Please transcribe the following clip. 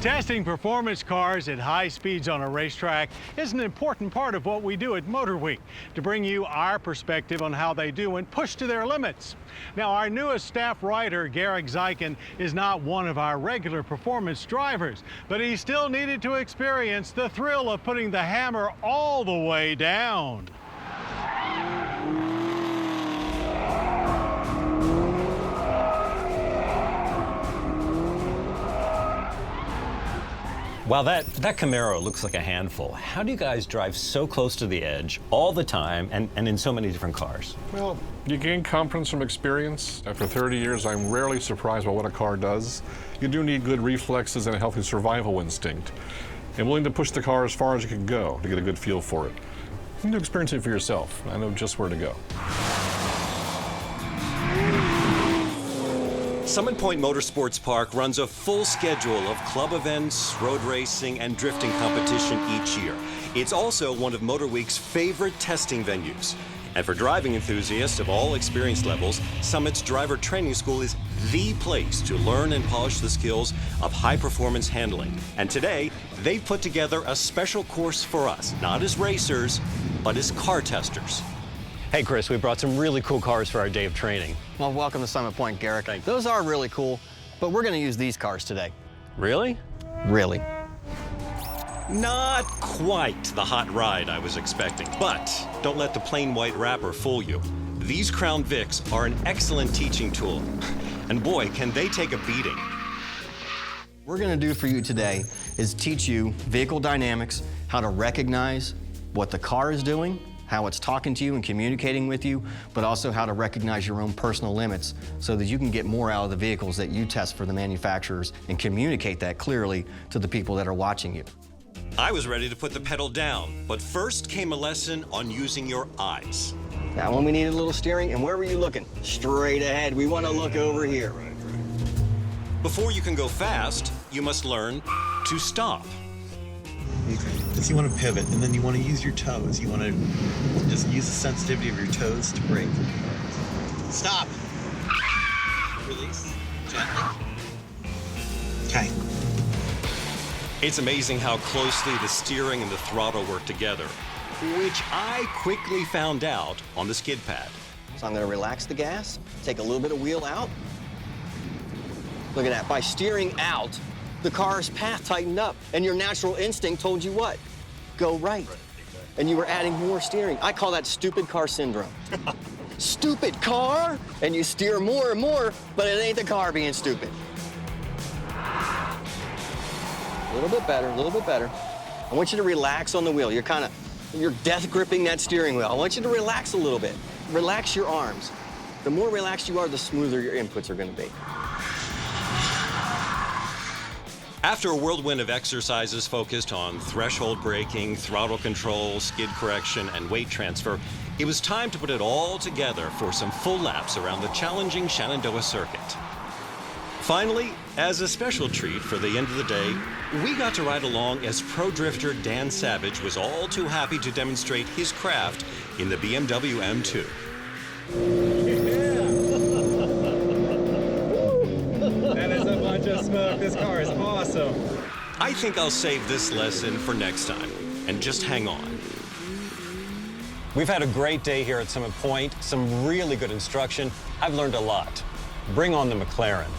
Testing performance cars at high speeds on a racetrack is an important part of what we do at MotorWeek, to bring you our perspective on how they do when pushed to their limits. Now, our newest staff writer, Garrick Zykin, is not one of our regular performance drivers, but he still needed to experience the thrill of putting the hammer all the way down. Wow, that Camaro looks like a handful. How do you guys drive so close to the edge all the time and in so many different cars? Well, you gain confidence from experience. After 30 years, I'm rarely surprised by what a car does. You do need good reflexes and a healthy survival instinct, and willing to push the car as far as you can go to get a good feel for it. You need to experience it for yourself. I know just where to go. Summit Point Motorsports Park runs a full schedule of club events, road racing, and drifting competition each year. It's also one of MotorWeek's favorite testing venues. And for driving enthusiasts of all experience levels, Summit's driver training school is the place to learn and polish the skills of high-performance handling. And today, they've put together a special course for us, not as racers, but as car testers. Hey, Chris, we brought some really cool cars for our day of training. Well, welcome to Summit Point, Garrick. Thank you. Those are really cool, but we're going to use these cars today. Really? Really. Not quite the hot ride I was expecting, but don't let the plain white wrapper fool you. These Crown Vics are an excellent teaching tool, and boy, can they take a beating. What we're going to do for you today is teach you vehicle dynamics, how to recognize what the car is doing, how it's talking to you and communicating with you, but also how to recognize your own personal limits so that you can get more out of the vehicles that you test for the manufacturers and communicate that clearly to the people that are watching you. I was ready to put the pedal down, but first came a lesson on using your eyes. Now, when we needed a little steering, and where were you looking? Straight ahead. We want to look over here. Before you can go fast, you must learn to stop. Because you want to pivot, and then you want to use your toes. You want to just use the sensitivity of your toes to brake. Stop. Release. Gently. Okay. It's amazing how closely the steering and the throttle work together, which I quickly found out on the skid pad. So I'm going to relax the gas, take a little bit of wheel out. Look at that. By steering out, the car's path tightened up, and your natural instinct told you what? Go right. And you were adding more steering. I call that stupid car syndrome. Stupid car! And you steer more and more, but it ain't the car being stupid. A little bit better, a little bit better. I want you to relax on the wheel. You're death gripping that steering wheel. I want you to relax a little bit. Relax your arms. The more relaxed you are, the smoother your inputs are going to be. After a whirlwind of exercises focused on threshold braking, throttle control, skid correction, and weight transfer, it was time to put it all together for some full laps around the challenging Shenandoah circuit. Finally, as a special treat for the end of the day, we got to ride along as pro drifter Dan Savage was all too happy to demonstrate his craft in the BMW M2. That is a bunch of smoke. This car is awesome. I think I'll save this lesson for next time, and just hang on. We've had a great day here at Summit Point, some really good instruction. I've learned a lot. Bring on the McLaren.